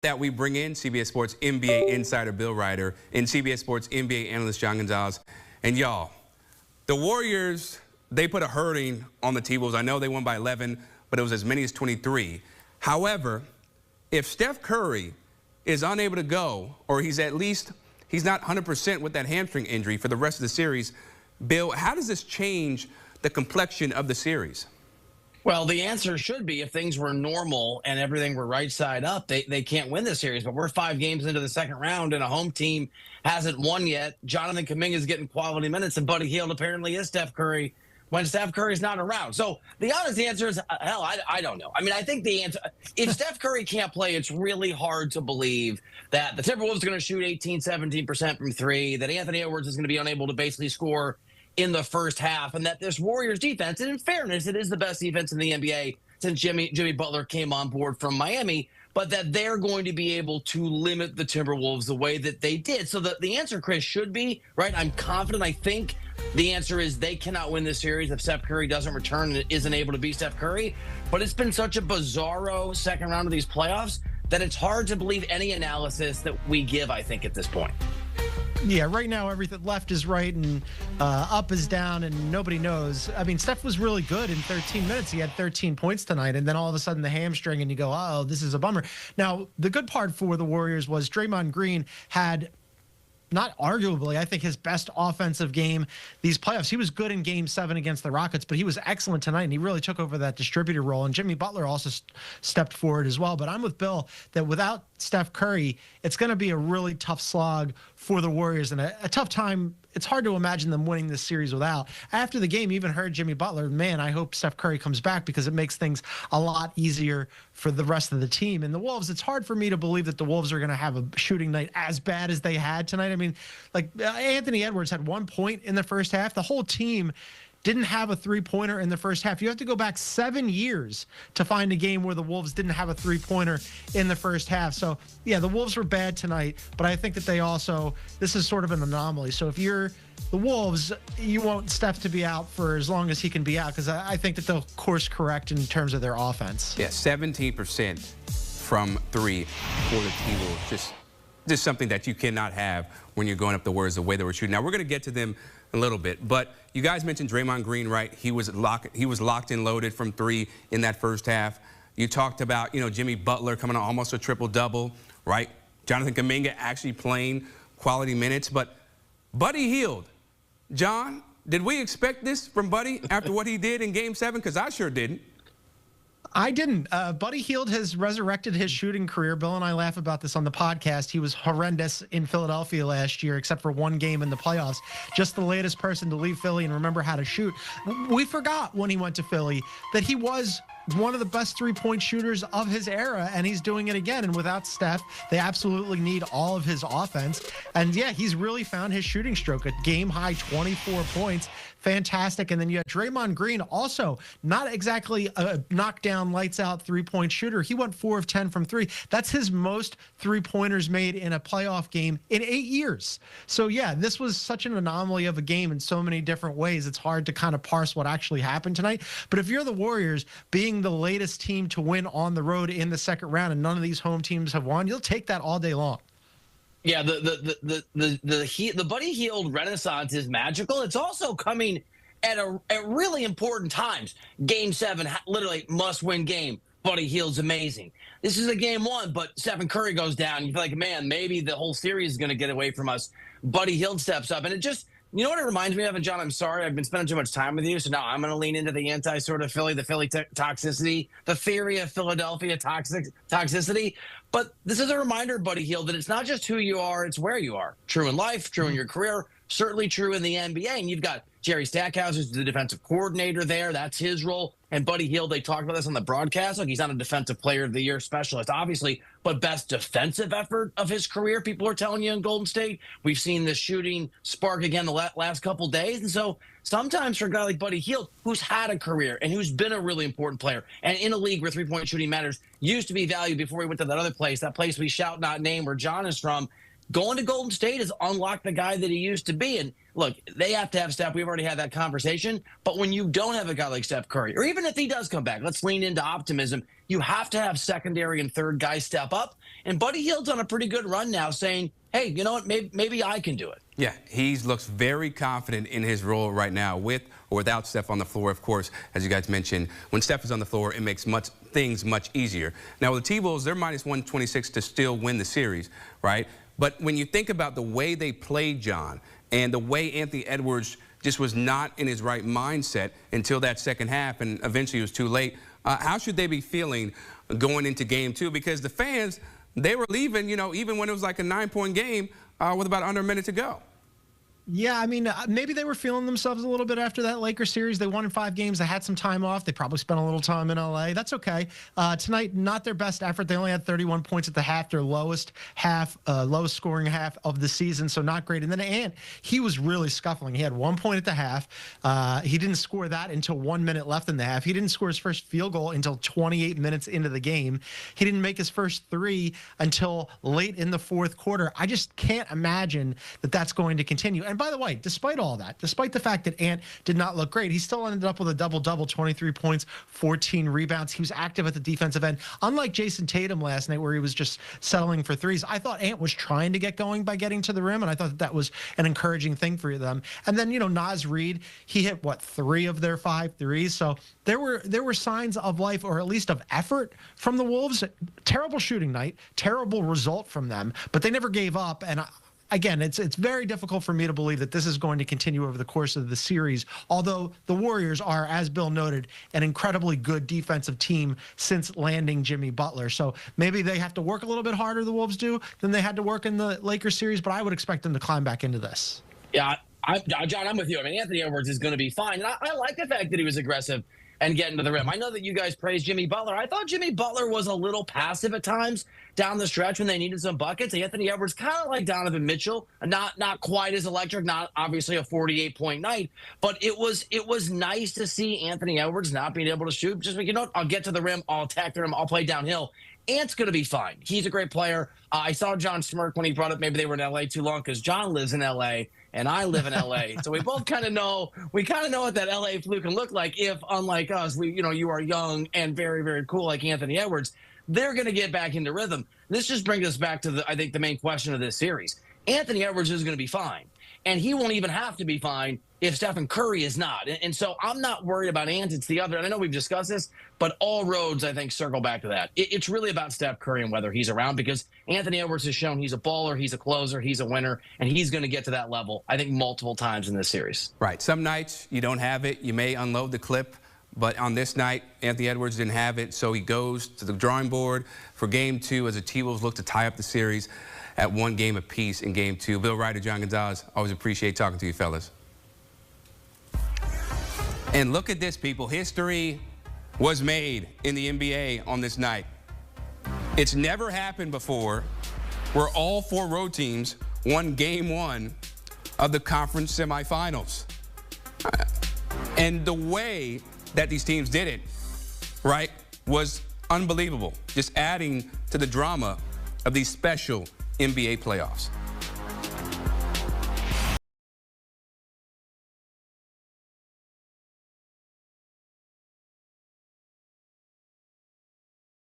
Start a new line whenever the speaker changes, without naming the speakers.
that we bring in CBS Sports NBA insider Bill Ryder and CBS Sports NBA analyst John Gonzalez. And y'all, the Warriors, they put a hurting on the T-Wolves. I know they won by 11, but it was as many as 23. However, if Steph Curry is unable to go, or he's not 100% with that hamstring injury for the rest of the series, Bill, how does this change the complexion of the series?
Well, the answer should be if things were normal and everything were right side up, they can't win this series. But we're 5 games into the second round and a home team hasn't won yet. Jonathan Kuminga is getting quality minutes, and Buddy Hield apparently is Steph Curry when Steph Curry's not around. So the honest answer is, hell, I don't know. I mean, I think the answer, if Steph Curry can't play, it's really hard to believe that the Timberwolves are going to shoot 18, 17% from 3, that Anthony Edwards is going to be unable to basically score in the first half, and that this Warriors defense, and in fairness, it is the best defense in the NBA since Jimmy Butler came on board from Miami, but that they're going to be able to limit the Timberwolves the way that they did. So the answer, Chris, should be, right, I'm confident, I think the answer is they cannot win this series if Steph Curry doesn't return and isn't able to beat Steph Curry. But it's been such a bizarro second round of these playoffs that it's hard to believe any analysis that we give, I think, at this point.
Yeah, right now everything left is right and up is down and nobody knows. I mean, Steph was really good in 13 minutes. He had 13 points tonight, and then all of a sudden the hamstring and you go, oh, this is a bummer. Now, the good part for the Warriors was Draymond Green had, not arguably, I think his best offensive game these playoffs. He was good in Game 7 against the Rockets, but he was excellent tonight, and he really took over that distributor role. And Jimmy Butler also stepped forward as well. But I'm with Bill that without Steph Curry, it's going to be a really tough slog for the Warriors and a tough time. It's hard to imagine them winning this series without. After the game, even heard Jimmy Butler, man, I hope Steph Curry comes back because it makes things a lot easier for the rest of the team. And the Wolves, it's hard for me to believe that the Wolves are going to have a shooting night as bad as they had tonight. I mean, like Anthony Edwards had 1 point in the first half. The whole team didn't have a three-pointer in the first half. You have to go back 7 years to find a game where the Wolves didn't have a three-pointer in the first half. So, yeah, the Wolves were bad tonight, but I think that they also, this is sort of an anomaly. So if you're the Wolves, you want Steph to be out for as long as he can be out because I think that they'll course correct in terms of their offense.
Yeah, 17% from 3 for the T-Wolves. Just something that you cannot have when you're going up the Warriors the way they were shooting. Now, we're going to get to them a little bit, but you guys mentioned Draymond Green, right? He was locked and loaded from 3 in that first half. You talked about, Jimmy Butler coming on almost a triple-double, right? Jonathan Kuminga actually playing quality minutes, but Buddy Hield. John, did we expect this from Buddy after what he did in Game 7? Because I sure didn't.
I didn't. Buddy Hield has resurrected his shooting career. Bill and I laugh about this on the podcast. He was horrendous in Philadelphia last year, except for 1 game in the playoffs. Just the latest person to leave Philly and remember how to shoot. We forgot when he went to Philly that he was one of the best three-point shooters of his era, and he's doing it again. And without Steph, they absolutely need all of his offense. And, yeah, he's really found his shooting stroke. A game-high 24 points. Fantastic. And then you have Draymond Green, also not exactly a knockdown, lights-out three-point shooter. He went 4 of 10 from 3. That's his most three-pointers made in a playoff game in 8 years. So, yeah, this was such an anomaly of a game in so many different ways. It's hard to kind of parse what actually happened tonight. But if you're the Warriors, being the latest team to win on the road in the second round, and none of these home teams have won, you'll take that all day long.
Yeah, the Buddy Hield renaissance is magical. It's also coming at really important times. Game 7, literally must-win game. Buddy Hield's amazing. This is a Game 1, but Stephen Curry goes down. You feel like, man, maybe the whole series is going to get away from us. Buddy Hield steps up, and it just, you know what it reminds me of? And John, I'm sorry, I've been spending too much time with you, so now I'm going to lean into the anti-sort of Philly, the Philly toxicity, the theory of Philadelphia toxicity. But this is a reminder, Buddy Hield, that it's not just who you are, it's where you are. True in life, true in your career, certainly true in the NBA. And you've got Jerry Stackhouse, who's the defensive coordinator there. That's his role. And Buddy Hield, they talked about this on the broadcast. Like, he's not a defensive player of the year specialist, obviously, but best defensive effort of his career, people are telling you in Golden State. We've seen the shooting spark again the last couple days. And so sometimes for a guy like Buddy Hield, who's had a career and who's been a really important player, and in a league where three-point shooting matters, used to be valued before he went to that other place, that place we shout not name where John is from, going to Golden State has unlocked the guy that he used to be. And look, they have to have Steph. We've already had that conversation. But when you don't have a guy like Steph Curry, or even if he does come back, let's lean into optimism, you have to have secondary and third guys step up. And Buddy Hield's on a pretty good run now saying, hey, you know what, maybe I can do it.
Yeah, he looks very confident in his role right now, with or without Steph on the floor. Of course, as you guys mentioned, when Steph is on the floor, it makes things much easier. Now, with the T-Wolves, they're minus 126 to still win the series, right? But when you think about the way they played, John, and the way Anthony Edwards just was not in his right mindset until that second half, and eventually it was too late, how should they be feeling going into game 2? Because the fans, they were leaving, you know, even when it was like a 9-point game with about under a minute to go.
Yeah, I mean, maybe they were feeling themselves a little bit after that Lakers series. They won in 5 games. They had some time off. They probably spent a little time in L.A. That's okay. Tonight, not their best effort. They only had 31 points at the half, their lowest scoring half of the season, so not great. And then Ant, he was really scuffling. He had 1 point at the half. He didn't score that until 1 minute left in the half. He didn't score his first field goal until 28 minutes into the game. He didn't make his first 3 until late in the fourth quarter. I just can't imagine that that's going to continue. And by the way, despite all that, despite the fact that Ant did not look great, he still ended up with a double-double, 23 points, 14 rebounds. He was active at the defensive end. Unlike Jason Tatum last night, where he was just settling for threes, I thought Ant was trying to get going by getting to the rim, and I thought that was an encouraging thing for them. And then, you know, Naz Reid, he hit, 3 of their 5 threes. So there were signs of life, or at least of effort from the Wolves. Terrible shooting night, terrible result from them, but they never gave up. And again, it's very difficult for me to believe that this is going to continue over the course of the series, although the Warriors are, as Bill noted, an incredibly good defensive team since landing Jimmy Butler. So maybe they have to work a little bit harder, the Wolves do, than they had to work in the Lakers series, but I would expect them to climb back into this.
Yeah, John, I'm with you. I mean, Anthony Edwards is going to be fine. And I like the fact that he was aggressive and getting to the rim. I know that you guys praised Jimmy Butler. I thought Jimmy Butler was a little passive at times down the stretch when they needed some buckets. Anthony Edwards, kind of like Donovan Mitchell, not quite as electric, not obviously a 48-point night, but it was nice to see Anthony Edwards not being able to shoot. Just like, you know what, I'll get to the rim, I'll attack the rim, I'll play downhill. Ant's going to be fine. He's a great player. I saw John smirk when he brought up maybe they were in L.A. too long, because John lives in L.A. and I live in L.A. So we both kind of know what that L.A. flu can look like if, unlike us, you are young and very, very cool like Anthony Edwards. They're going to get back into rhythm. This just brings us back to I think the main question of this series. Anthony Edwards is going to be fine, and he won't even have to be fine if Stephen Curry is not. And so I'm not worried about Ant. It's the other. And I know we've discussed this, but all roads, I think, circle back to that. It's really about Steph Curry and whether he's around, because Anthony Edwards has shown he's a baller, he's a closer, he's a winner, and he's going to get to that level, I think, multiple times in this series.
Right. Some nights you don't have it. You may unload the clip. But on this night, Anthony Edwards didn't have it, so he goes to the drawing board for Game 2 as the T-Wolves look to tie up the series at 1 game apiece in Game 2. Bill Ryder, John Gonzalez, always appreciate talking to you fellas. And look at this, people. History was made in the NBA on this night. It's never happened before where all 4 road teams won Game 1 of the conference semifinals. And the way that these teams did it, right, was unbelievable. Just adding to the drama of these special NBA playoffs.